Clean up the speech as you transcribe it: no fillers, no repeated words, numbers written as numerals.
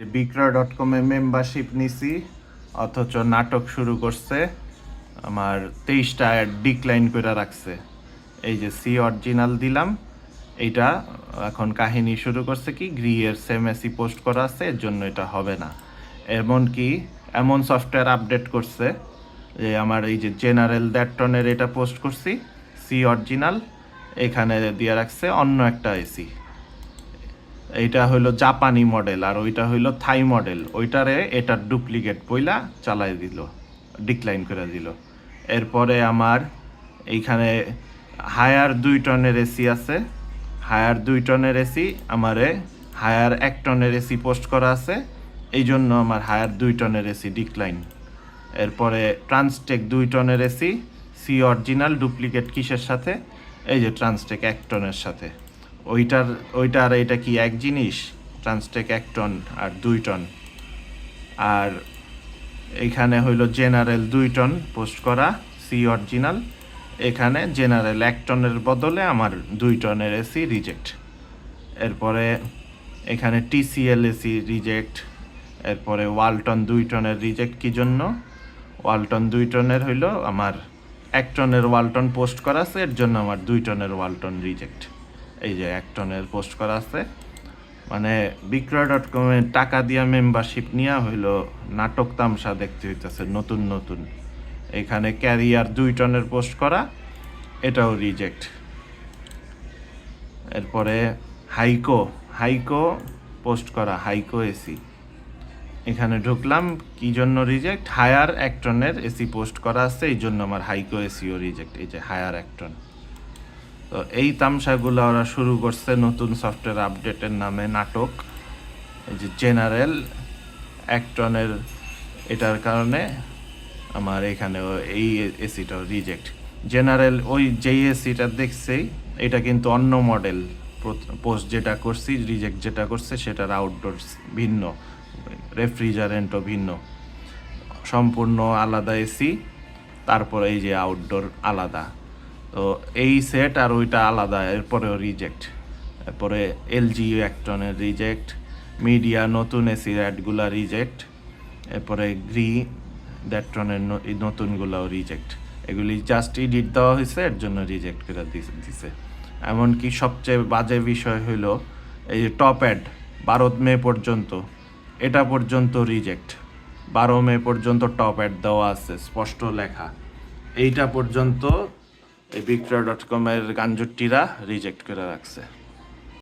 বিক্রয়.com এ membership নিছি, অথচ নাটক শুরু করছে, আমার 23টা অ্যাড ডিক্লাইন করে রাখছে। এই যে সি অরিজিনাল দিলাম, এইটা এখন কাহিনী শুরু করছে কি গ্রিয়ের সেম এসি পোস্ট করা আছে, এর জন্য এটা হবে না। এমনকি এমন সফটওয়্যার আপডেট করছে যে আমার এই যে জেনারেল দ্যাটটনের এটা পোস্ট করছি সি অরিজিনাল, এখানে দিয়ে রাখছে অন্য একটা এসি। এইটা হইলো জাপানি মডেল আর ওইটা হইলো থাই মডেল, ওইটারে এটার ডুপ্লিকেট বইলা চালাই দিল, ডিক্লাইন করে দিল। এরপরে আমার এইখানে হায়ার 2 টনের এসি আছে, হায়ার 2 টনের এসি আমারে হায়ার 1 টনের এসি পোস্ট করা আছে, এই জন্য আমার হায়ার 2 টনের এসি ডিক্লাইন। এরপরে ট্রান্সটেক 2 টনের এসি সি অরিজিনাল ডুপ্লিকেট কিসের সাথে, এই যে ট্রান্সটেক 1 টনের সাথে। ওইটা আর এটা কি এক জিনিস? ট্রান্সটেক 1 টন আর 2 টন। আর এইখানে হইলো জেনারেল 2 টন পোস্ট করা সি অরিজিনাল, এখানে জেনারেল 1 টনের বদলে আমার 2 টনের এসি রিজেক্ট। এরপরে এখানে টিসিএল এসি রিজেক্ট। এরপরে ওয়ালটন 2 টনের রিজেক্ট কি জন্য? ওয়ালটন 2 টনের হইলো আমার 1 টনের ওয়ালটন পোস্ট করা আছে, এর জন্য আমার 2 টনের ওয়ালটন রিজেক্ট। এই যে 1 টনের পোস্ট করা আছে, মানে বিক্রয়.com এ টাকা দিয়া মেম্বারশিপ নিয়ে হইলো নাটক তামসা দেখতে হইতেছে নতুন নতুন। এখানে ক্যারিয়ার 2 টনের পোস্ট করা, এটাও রিজেক্ট। এরপরে হাইকো পোস্ট করা হাইকো এসি, এখানে ঢুকলাম, কি জন্য রিজেক্ট? হায়ার 1 টনের এসি পোস্ট করা আছে, এই জন্য আমার হাইকো এসিও রিজেক্ট। এই যে হায়ার 1 টন। তো এই তামসাগুলো ওরা শুরু করছে নতুন সফটওয়্যার আপডেটের নামে নাটক। এই যে জেনারেল 1 টনের, এটার কারণে আমার এখানে এই এসিটাও রিজেক্ট। জেনারেল ওই যেই এসিটা দেখছি এটা কিন্তু অন্য মডেল, পোস্ট যেটা করছি রিজেক্ট যেটা করছে সেটার আউটডোর ভিন্ন, রেফ্রিজারেন্টও ভিন্ন, সম্পূর্ণ আলাদা এসি। তারপরে এই যে আউটডোর আলাদা, তো এই সেট আর ওইটা আলাদা, এরপরেও রিজেক্ট। এরপরে এলজি 1 টনের রিজেক্ট, মিডিয়া নতুন এসি অ্যাডগুলা রিজেক্ট। এরপরে দ্যাটটনের নতুনগুলাও রিজেক্ট। এগুলি জাস্ট এডিট দেওয়া হয়েছে, এর জন্য রিজেক্ট করে দিছে। এমনকি সবচেয়ে বাজে বিষয় হইল এই যে টপ অ্যাড 12 মে পর্যন্ত, এটা পর্যন্ত রিজেক্ট। 12 মে পর্যন্ত টপ অ্যাড দেওয়া আছে স্পষ্ট লেখা, এইটা পর্যন্ত এই বিক্রয়.com এর গাঞ্জুটিরা রিজেক্ট করে রাখছে।